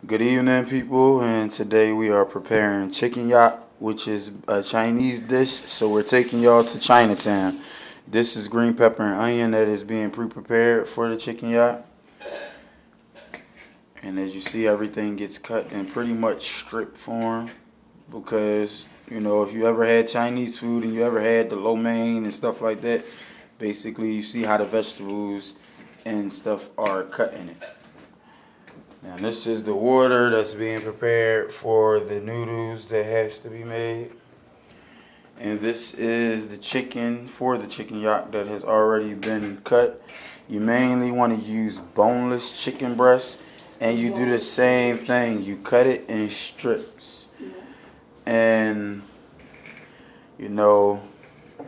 Good evening, people, and today we are preparing chicken yak, which is a Chinese dish. So we're taking y'all to Chinatown. This is green pepper and onion that is being pre-prepared for the chicken yak. And as you see, everything gets cut in pretty much strip form because, if you ever had Chinese food and you ever had the lo mein and stuff like that, basically you see how the vegetables and stuff are cut in it. Now this is the water that's being prepared for the noodles that has to be made. And this is the chicken for the chicken yak that has already been cut. You mainly want to use boneless chicken breast, and you do the same thing. You cut it in strips. And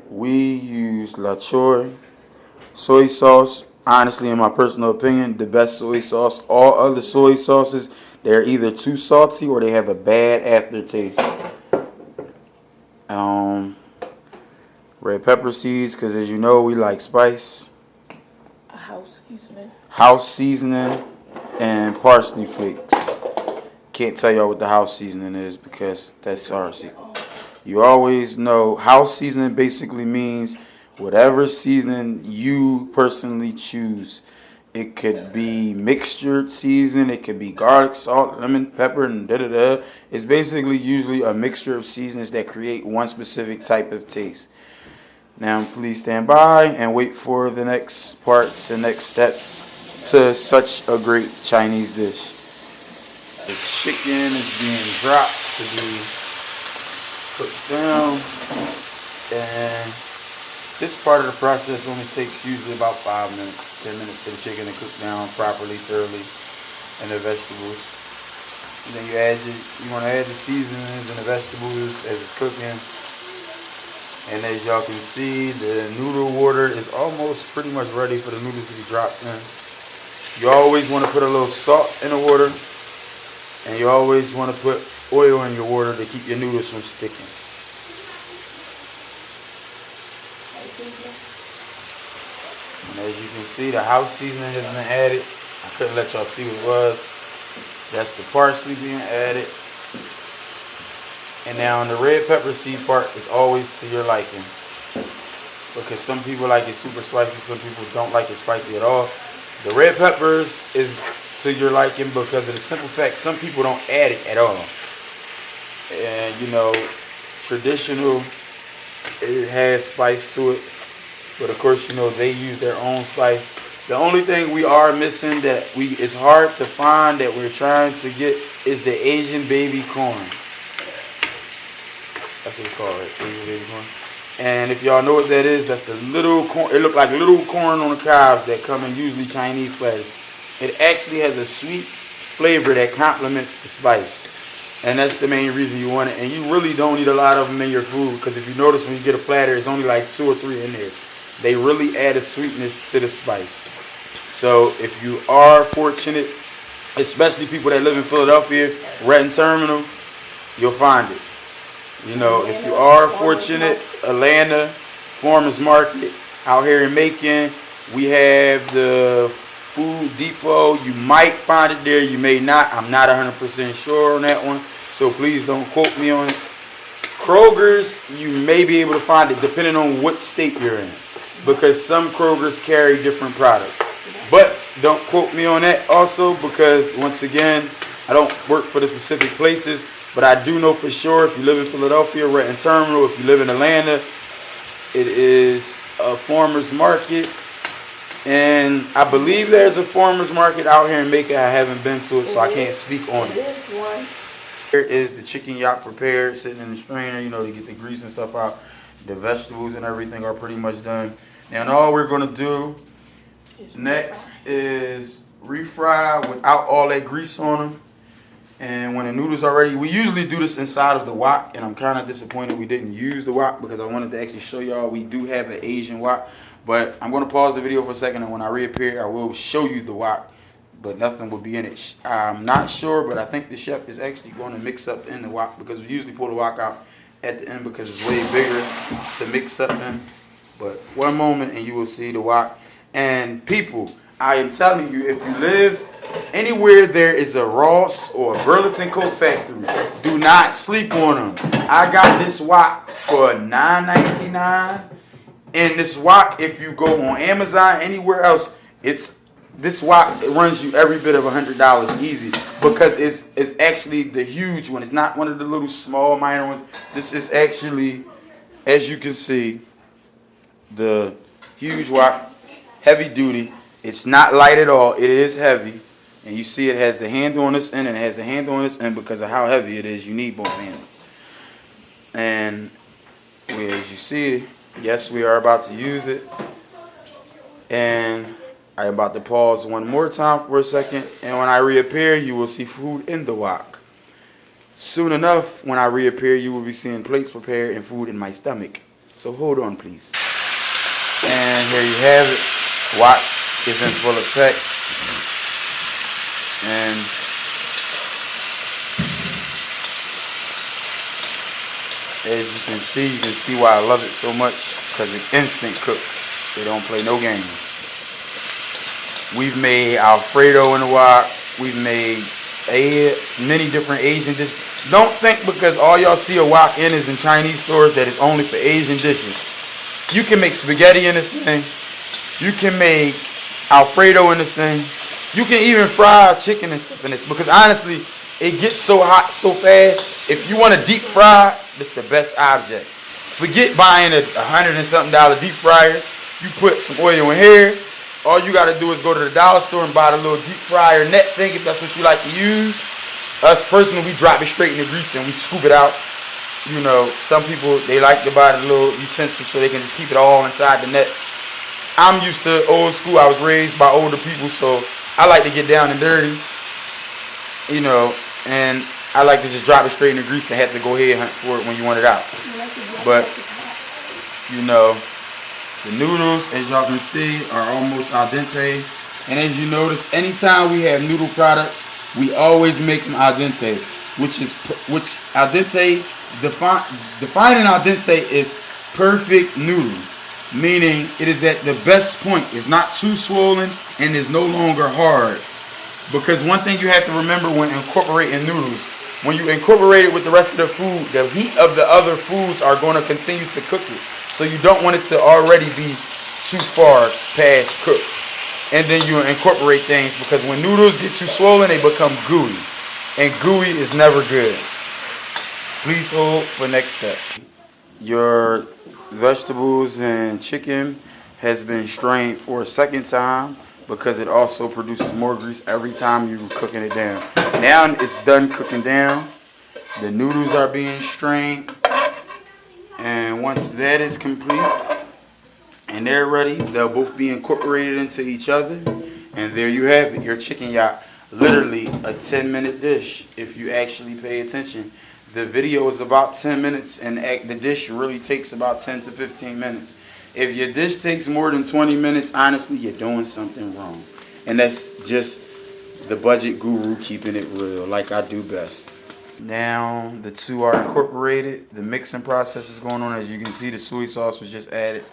we use la choy soy sauce. Honestly, in my personal opinion, the best soy sauce. All other soy sauces, they're either too salty or they have a bad aftertaste. Red pepper seeds, because as you know, we like spice. House seasoning, and parsley flakes. Can't tell y'all what the house seasoning is because that's our secret. You always know house seasoning basically means whatever seasoning you personally choose. It could be mixtured seasoning, it could be garlic, salt, lemon, pepper, and da-da-da. It's basically usually a mixture of seasonings that create one specific type of taste. Now, please stand by and wait for the next parts and next steps to such a great Chinese dish. The chicken is being dropped to be cooked down, and this part of the process only takes usually about 5 minutes, 10 minutes for the chicken to cook down properly, thoroughly, and the vegetables. And then you want to add the seasonings and the vegetables as it's cooking. And as y'all can see, the noodle water is almost pretty much ready for the noodles to be dropped in. You always want to put a little salt in the water, and you always want to put oil in your water to keep your noodles from sticking. And as you can see, the house seasoning has been added. I couldn't let y'all see what it was. That's the parsley being added. And now on the red pepper seed part is always to your liking. Because some people like it super spicy, some people don't like it spicy at all. The red peppers is to your liking because of the simple fact some people don't add it at all. And traditional, it has spice to it. But of course, they use their own spice. The only thing we are missing that it's hard to find that we're trying to get is the Asian baby corn. That's what it's called, right? Asian baby corn. And if y'all know what that is, that's the little corn. It looks like little corn on the cobs that come in usually Chinese platters. It actually has a sweet flavor that complements the spice. And that's the main reason you want it. And you really don't need a lot of them in your food because if you notice when you get a platter, it's only like 2 or 3 in there. They really add a sweetness to the spice. So if you are fortunate, especially people that live in Philadelphia, Renton Terminal, you'll find it. If you are fortunate, Atlanta, Farmers Market, out here in Macon, we have the Food Depot. You might find it there, you may not. I'm not 100% sure on that one, so please don't quote me on it. Kroger's, you may be able to find it depending on what state you're in, because some Kroger's carry different products. But don't quote me on that also, because once again, I don't work for the specific places, but I do know for sure if you live in Philadelphia, Renton Terminal, if you live in Atlanta, it is a farmer's market. And I believe there's a farmer's market out here in Macon. I haven't been to it, so I can't speak on it. There's one. Here is the chicken yak prepared, sitting in the strainer, to get the grease and stuff out. The vegetables and everything are pretty much done. Now, all we're going to do next is refry without all that grease on them. And when the noodles are ready, we usually do this inside of the wok, and I'm kind of disappointed we didn't use the wok because I wanted to actually show y'all we do have an Asian wok. But I'm going to pause the video for a second, and when I reappear, I will show you the wok, but nothing will be in it. I'm not sure, but I think the chef is actually going to mix up in the wok because we usually pull the wok out at the end because it's way bigger to mix up in. But one moment and you will see the wok. And people, I am telling you, if you live Anywhere there is a Ross or a Burlington Coat Factory, do not sleep on them. I got this wok for $9.99. And this wok, if you go on Amazon, anywhere else, this wok, it runs you every bit of $100 easy, because it's actually the huge one. It's not one of the little small minor ones. This is actually, as you can see, the huge wok, heavy duty. It's not light at all. It is heavy. And you see it has the handle on this end and it has the handle on this end. Because of how heavy it is, you need both handles. And as you see, yes, we are about to use it. And I'm about to pause one more time for a second. And when I reappear, you will see food in the wok. Soon enough, when I reappear, you will be seeing plates prepared and food in my stomach. So hold on, please. And here you have it. Wok is in full effect. And as you can see why I love it so much, because it instant cooks. They don't play no games. We've made Alfredo in the wok. We've made many different Asian dishes. Don't think because all y'all see a wok in is in Chinese stores that it's only for Asian dishes. You can make spaghetti in this thing. You can make Alfredo in this thing. You can even fry chicken and stuff in this, because honestly, it gets so hot so fast. If you want to deep fry, this is the best object. Forget buying a $100 and something deep fryer. You put some oil in here. All you got to do is go to the dollar store and buy the little deep fryer net thing if that's what you like to use. Us personally, we drop it straight in the grease and we scoop it out. You know, some people, they like to buy the little utensils so they can just keep it all inside the net. I'm used to old school. I was raised by older people, so I like to get down and dirty, you know, and I like to just drop it straight in the grease and have to go ahead and hunt for it when you want it out. But, you know, the noodles, as y'all can see, are almost al dente. And as you notice, anytime we have noodle products, we always make them al dente, which al dente, defining al dente is perfect noodle. Meaning it is at the best point. It's not too swollen and is no longer hard. Because one thing you have to remember when incorporating noodles, when you incorporate it with the rest of the food, the heat of the other foods are going to continue to cook it. So you don't want it to already be too far past cooked. And then you incorporate things, because when noodles get too swollen, they become gooey. And gooey is never good. Please hold for next step. Your vegetables and chicken has been strained for a second time, because it also produces more grease every time you're cooking it down. Now it's done cooking down. The noodles are being strained. And once that is complete and they're ready, they'll both be incorporated into each other. And there you have it, your chicken yak. Literally a 10-minute dish if you actually pay attention. The video is about 10 minutes and the dish really takes about 10 to 15 minutes. If your dish takes more than 20 minutes, honestly, you're doing something wrong. And that's just the budget guru keeping it real, like I do best. Now the two are incorporated. The mixing process is going on. As you can see, the soy sauce was just added.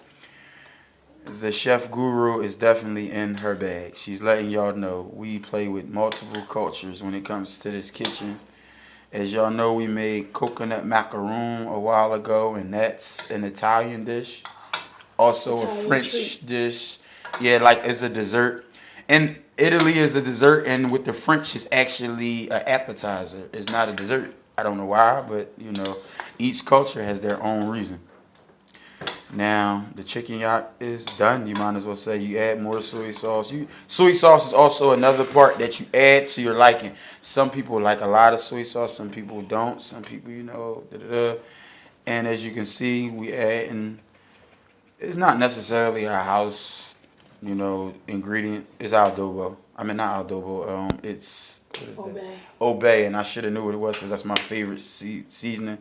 The chef guru is definitely in her bag. She's letting y'all know we play with multiple cultures when it comes to this kitchen. As y'all know, we made coconut macaroon a while ago, and that's an Italian dish. Also a French dish. Yeah, like it's a dessert. And Italy is a dessert, and with the French, it's actually an appetizer. It's not a dessert. I don't know why, but you know, each culture has their own reason. Now the chicken yak is done. You might as well say you add more soy sauce. Soy sauce is also another part that you add to your liking. Some people like a lot of soy sauce. Some people don't. Some people, you know, And as you can see, we add in. It's not necessarily a house, you know, ingredient. It's adobo. I mean, not adobo. It's what is that? Obey. And I should have knew what it was because that's my favorite seasoning.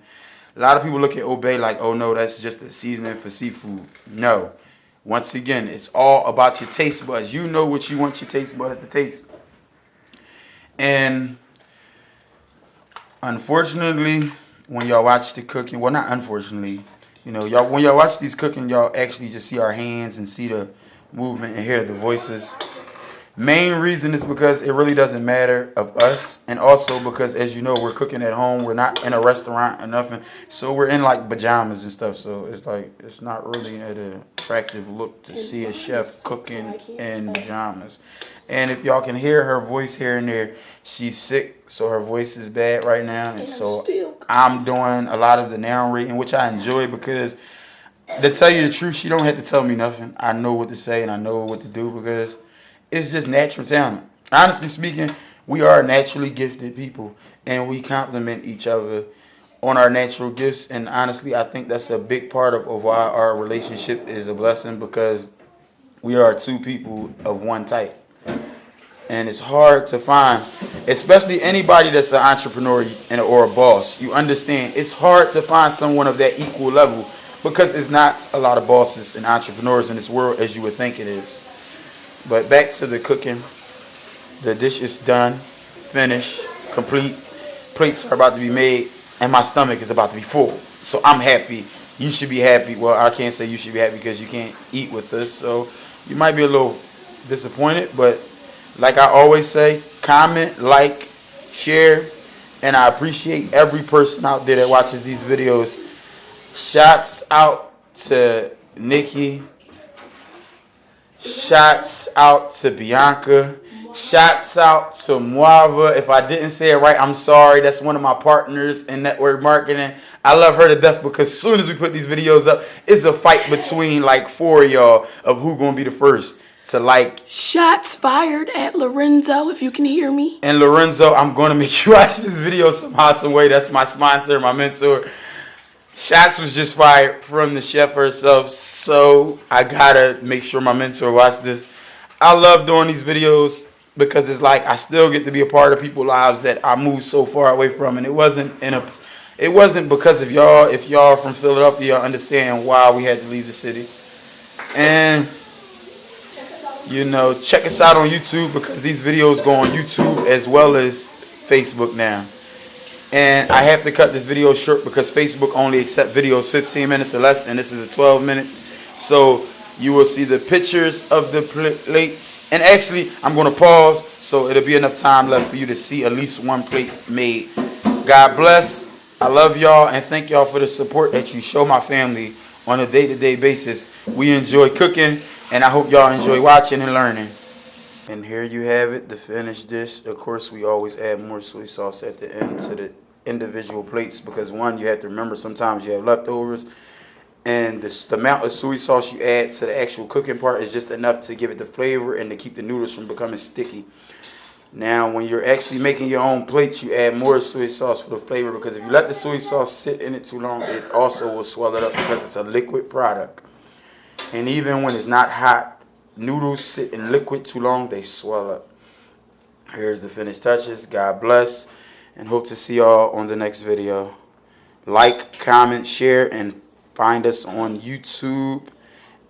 A lot of people look at Obey like, oh no, that's just a seasoning for seafood. No. Once again, it's all about your taste buds. You know what you want your taste buds to taste. And unfortunately, when y'all watch the cooking, well, not unfortunately, you know, y'all when y'all watch these cooking, y'all actually just see our hands and see the movement and hear the voices. Main reason is because it really doesn't matter of us, and also because, as you know, we're cooking at home. We're not in a restaurant or nothing, so we're in like pajamas and stuff. So it's like it's not really an attractive look to see a chef cooking in pajamas. And if y'all can hear her voice here and there, she's sick, so her voice is bad right now, and so I'm doing a lot of the narrating, which I enjoy because, to tell you the truth, she don't have to tell me nothing. I know what to say and I know what to do because it's just natural talent. Honestly speaking, we are naturally gifted people and we complement each other on our natural gifts. And honestly, I think that's a big part of why our relationship is a blessing, because we are two people of one type. And it's hard to find, especially anybody that's an entrepreneur or a boss. You understand, it's hard to find someone of that equal level because it's not a lot of bosses and entrepreneurs in this world as you would think it is. But back to the cooking. The dish is done, finished, complete. Plates are about to be made, and my stomach is about to be full. So I'm happy. You should be happy. Well, I can't say you should be happy because you can't eat with us. So you might be a little disappointed, but like I always say, comment, like, share, and I appreciate every person out there that watches these videos. Shouts out to Nikki. Shouts out to Bianca. Shouts out to Moava. If I didn't say it right, I'm sorry. That's one of my partners in network marketing. I love her to death because as soon as we put these videos up, it's a fight between like 4 of y'all of who gonna be the first to like. Shots fired at Lorenzo, if you can hear me. And Lorenzo, I'm gonna make you watch this video somehow, some way. That's my sponsor, my mentor. Shots was just fired from the chef herself, so I gotta make sure my mentor watch this. I love doing these videos because it's like I still get to be a part of people's lives that I moved so far away from, and it wasn't because of y'all. If y'all from Philadelphia, y'all understand why we had to leave the city. And you know, check us out on YouTube because these videos go on YouTube as well as Facebook now. And I have to cut this video short because Facebook only accepts videos 15 minutes or less, and this is a 12 minutes. So you will see the pictures of the plates. And actually, I'm going to pause so it'll be enough time left for you to see at least one plate made. God bless. I love y'all and thank y'all for the support that you show my family on a day-to-day basis. We enjoy cooking, and I hope y'all enjoy watching and learning. And here you have it, the finished dish. Of course, we always add more soy sauce at the end to the individual plates because, one, you have to remember sometimes you have leftovers. And the amount of soy sauce you add to the actual cooking part is just enough to give it the flavor and to keep the noodles from becoming sticky. Now, when you're actually making your own plates, you add more soy sauce for the flavor because if you let the soy sauce sit in it too long, it also will swell it up because it's a liquid product. And even when it's not hot, noodles sit in liquid too long, they swell up. Here's the finished touches. God bless, and hope to see y'all on the next video. Like, comment, share, and find us on YouTube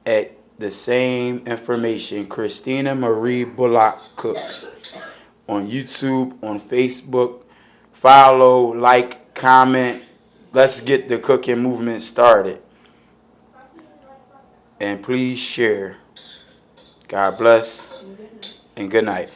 at the same information. Christina Marie Bullock Cooks. On YouTube, on Facebook. Follow, like, comment. Let's get the cooking movement started. And please share. God bless and good night.